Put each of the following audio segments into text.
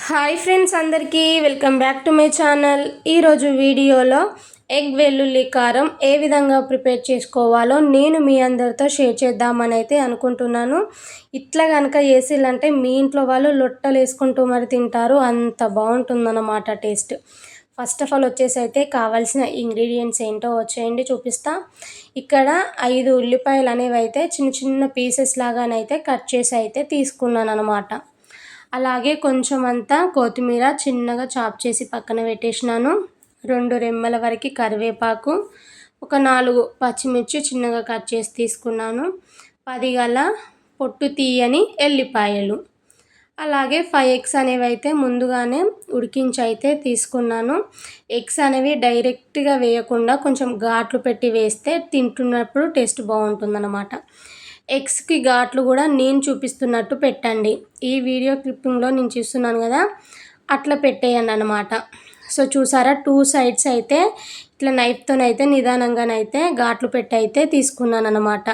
Hi friends, అందరికీ welcome back to my channel. ఈరోజు వీడియోలో ఎగ్ వెల్లుల్లి కారం ఏ విధంగా ప్రిపేర్ చేసుకోవాలో నేను మీ అందరితో షేర్ చేద్దామని అయితే అనుకుంటున్నాను. ఇట్లా కనుక చేసిల్లంటే మీ ఇంట్లో వాళ్ళు లొట్టలు వేసుకుంటూ మరి తింటారు. అంత బాగుంటుందన్నమాట టేస్ట్. ఫస్ట్ ఆఫ్ ఆల్ వచ్చేసి అయితే కావాల్సిన ఇంగ్రీడియంట్స్ ఏంటో వచ్చేయండి చూపిస్తా. ఇక్కడ 5 ఉల్లిపాయలు అనేవి అయితే చిన్న చిన్న పీసెస్ లాగానైతే కట్ చేసి అయితే తీసుకున్నాను అనమాట. అలాగే కొంచెం అంతా కొత్తిమీర చిన్నగా చాప్ చేసి పక్కన పెట్టేసినాను. 2 రెమ్మల వరకు కరివేపాకు, ఒక 4 పచ్చిమిర్చి చిన్నగా కట్ చేసి తీసుకున్నాను. 10 గల పొట్టు తీయని ఎల్లిపాయలు, అలాగే 5 ఎగ్స్ అనేవి అయితే ముందుగానే ఉడికించి అయితే తీసుకున్నాను. ఎగ్స్ అనేవి డైరెక్ట్గా వేయకుండా కొంచెం ఘాట్లు పెట్టి వేస్తే తింటున్నప్పుడు టేస్ట్ బాగుంటుందన్నమాట. ఎగ్స్కి ఘాట్లు కూడా నేను చూపిస్తున్నట్టు పెట్టండి. ఈ వీడియో క్లిప్పింగ్లో నేను చూస్తున్నాను కదా, అట్లా పెట్టేయండి అనమాట. సో చూసారా, 2 సైడ్స్ అయితే ఇట్లా నైఫ్తోనైతే నిదానంగానైతే ఘాట్లు పెట్టి అయితే తీసుకున్నాను అనమాట.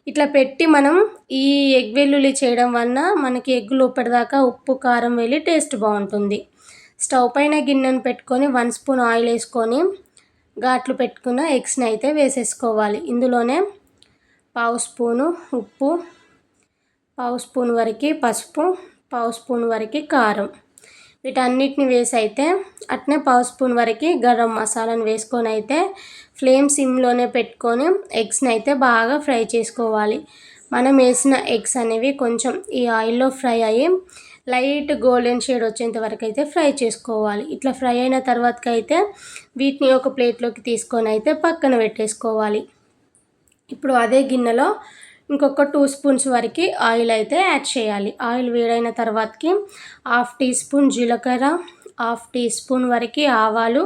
ఇట్లా పెట్టి మనం ఈ ఎగ్ వెల్లుల్లి చేయడం వలన మనకి ఎగ్ లోపటిదాకా ఉప్పు కారం వెళ్ళి టేస్ట్ బాగుంటుంది. స్టవ్ పైన గిన్నెను పెట్టుకొని 1 స్పూన్ ఆయిల్ వేసుకొని ఘాట్లు పెట్టుకున్న ఎగ్స్ని అయితే వేసేసుకోవాలి. ఇందులోనే 1/2 స్పూను ఉప్పు, 1/2 స్పూన్ వరకు పసుపు, 1/2 స్పూన్ వరకు కారం, వీటన్నిటిని వేసి అయితే అట్నే 1/2 స్పూన్ వరకు గరం మసాలాను వేసుకొని అయితే ఫ్లేమ్ సిమ్లోనే పెట్టుకొని ఎగ్స్ని అయితే బాగా ఫ్రై చేసుకోవాలి. మనం వేసిన ఎగ్స్ అనేవి కొంచెం ఈ ఆయిల్లో ఫ్రై అయ్యి లైట్ గోల్డెన్ షేడ్ వచ్చేంత వరకు అయితే ఫ్రై చేసుకోవాలి. ఇట్లా ఫ్రై అయిన తర్వాతకి అయితే వీటిని ఒక ప్లేట్లోకి తీసుకొని అయితే పక్కన పెట్టేసుకోవాలి. ఇప్పుడు అదే గిన్నెలో ఇంకొక 2 స్పూన్స్ వరకు ఆయిల్ అయితే యాడ్ చేయాలి. ఆయిల్ వేడైన తర్వాతకి 1/2 టీ స్పూన్ జీలకర్ర, 1/2 టీ స్పూన్ వరకు ఆవాలు,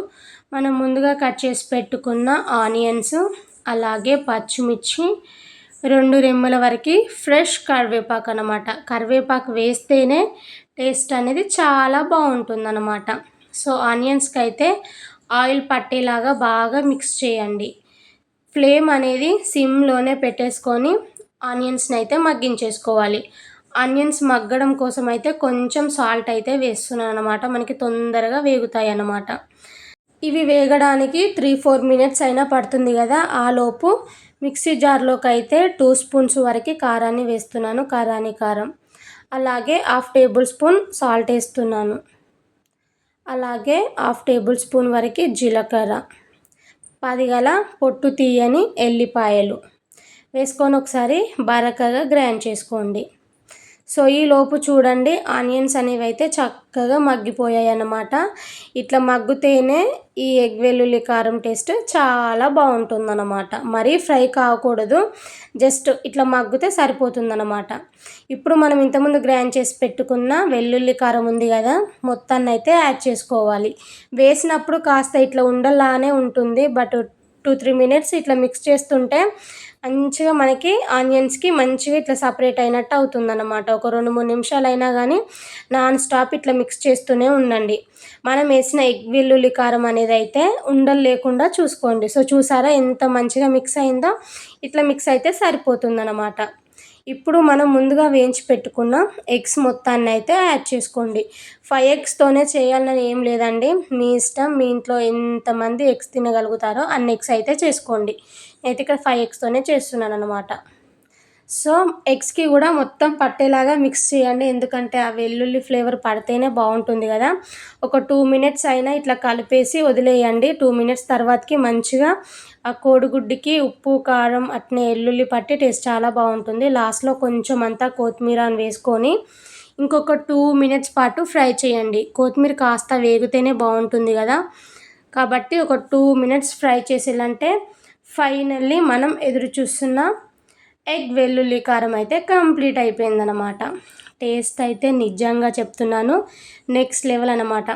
మనం ముందుగా కట్ చేసి పెట్టుకున్న ఆనియన్స్, అలాగే పచ్చిమిర్చి, 2 రెమ్మల వరకు ఫ్రెష్ కరివేపాకు అన్నమాట. కరివేపాకు వేస్తేనే టేస్ట్ అనేది చాలా బాగుంటుందన్నమాట. సో ఆనియన్స్కి అయితే ఆయిల్ పట్టేలాగా బాగా మిక్స్ చేయండి. ఫ్లేమ్ అనేది సిమ్లోనే పెట్టేసుకొని ఆనియన్స్ని అయితే మగ్గించేసుకోవాలి. ఆనియన్స్ మగ్గడం కోసం అయితే కొంచెం సాల్ట్ అయితే వేస్తున్నాను అనమాట, మనకి తొందరగా వేగుతాయి అన్నమాట. ఇవి వేగడానికి 3-4 మినిట్స్ అయినా పడుతుంది కదా. ఆలోపు మిక్సీ జార్లోకి అయితే 2 స్పూన్స్ వరకు కారాన్ని వేస్తున్నాను, కారం, అలాగే 1/2 టేబుల్ స్పూన్ సాల్ట్ వేస్తున్నాను, అలాగే 1/2 టేబుల్ స్పూన్ వరకు జీలకర్ర, 10 గల పొట్టు తీయని ఎల్లిపాయలు వేసుకొని ఒకసారి బరకగా గ్రైండ్ చేసుకోండి. సో ఈ లోపు చూడండి, ఆనియన్స్ అనేవి అయితే చక్కగా మగ్గిపోయాయి అన్నమాట. ఇట్లా మగ్గితేనే ఈ ఎగ్ వెల్లుల్లి కారం టేస్ట్ చాలా బాగుంటుందన్నమాట. మరీ ఫ్రై కాకూడదు, జస్ట్ ఇట్లా మగ్గితే సరిపోతుందన్నమాట. ఇప్పుడు మనం ఇంతకుముందు గ్రైండ్ చేసి పెట్టుకున్న వెల్లుల్లి కారం ఉంది కదా, మొత్తాన్ని అయితే యాడ్ చేసుకోవాలి. వేసినప్పుడు కాస్త ఇట్లా ఉండలానే ఉంటుంది, బట్ 2-3 మినిట్స్ ఇట్లా మిక్స్ చేస్తుంటే మంచిగా మనకి ఆనియన్స్కి మంచిగా ఇట్లా సపరేట్ అయినట్టు అవుతుందన్నమాట. ఒక 2-3 నిమిషాలు అయినా కానీ నాన్ స్టాప్ ఇట్లా మిక్స్ చేస్తూనే ఉండండి. మనం వేసిన ఎగ్ వెల్లుల్లి కారం అనేది అయితే ఉండలు లేకుండా చూసుకోండి. సో చూసారా ఎంత మంచిగా మిక్స్ అయిందో, ఇట్లా మిక్స్ అయితే సరిపోతుందన్నమాట. ఇప్పుడు మనం ముందుగా వేయించి పెట్టుకున్న ఎగ్స్ మొత్తాన్ని అయితే యాడ్ చేసుకోండి. 5 ఎగ్స్తోనే చేయాలని ఏం లేదండి, మీ ఇష్టం. మీ ఇంట్లో ఎంతమంది ఎగ్స్ తినగలుగుతారో అన్ని ఎగ్స్ అయితే చేసుకోండి. నేనైతే ఇక్కడ 5 ఎగ్స్తోనే చేస్తున్నాను అనమాట. సో ఎగ్స్కి కూడా మొత్తం పట్టేలాగా మిక్స్ చేయండి, ఎందుకంటే ఆ వెల్లుల్లి ఫ్లేవర్ పడితేనే బాగుంటుంది కదా. ఒక 2 మినిట్స్ అయినా ఇట్లా కలిపేసి వదిలేయండి. 2 మినిట్స్ తర్వాతకి మంచిగా ఆ కోడిగుడ్డుకి ఉప్పు కారం అట్నే వెల్లుల్లి పట్టి టేస్ట్ చాలా బాగుంటుంది. లాస్ట్లో కొంచెం అంతా కొత్తిమీర వేసుకొని ఇంకొక 2 మినిట్స్ పాటు ఫ్రై చేయండి. కొత్తిమీర కాస్త వేగితేనే బాగుంటుంది కదా, కాబట్టి ఒక 2 మినిట్స్ ఫ్రై చేసేయాలంటే ఫైనల్లీ మనం ఎదురు చూస్తున్న ఎగ్ వెల్లుల్లి కారం అయితే కంప్లీట్ అయిపోయిందనమాట. టేస్ట్ అయితే నిజంగా చెప్తున్నాను నెక్స్ట్ లెవెల్ అనమాట.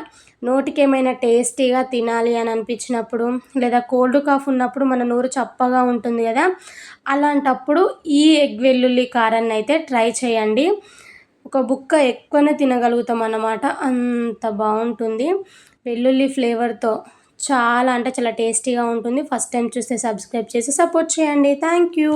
నోటికి ఏమైనా టేస్టీగా తినాలి అని అనిపించినప్పుడు, లేదా కోల్డ్ కాఫ్ ఉన్నప్పుడు మన నోరు చప్పగా ఉంటుంది కదా, అలాంటప్పుడు ఈ ఎగ్ వెల్లుల్లి కారాన్ని అయితే ట్రై చేయండి. ఒక బుక్క ఎక్కువనే తినగలుగుతాం అన్నమాట, అంత బాగుంటుంది. వెల్లుల్లి ఫ్లేవర్తో చాలా అంటే చాలా టేస్టీగా ఉంటుంది. ఫస్ట్ టైం చూస్తే సబ్స్క్రైబ్ చేసి సపోర్ట్ చేయండి. Thank you.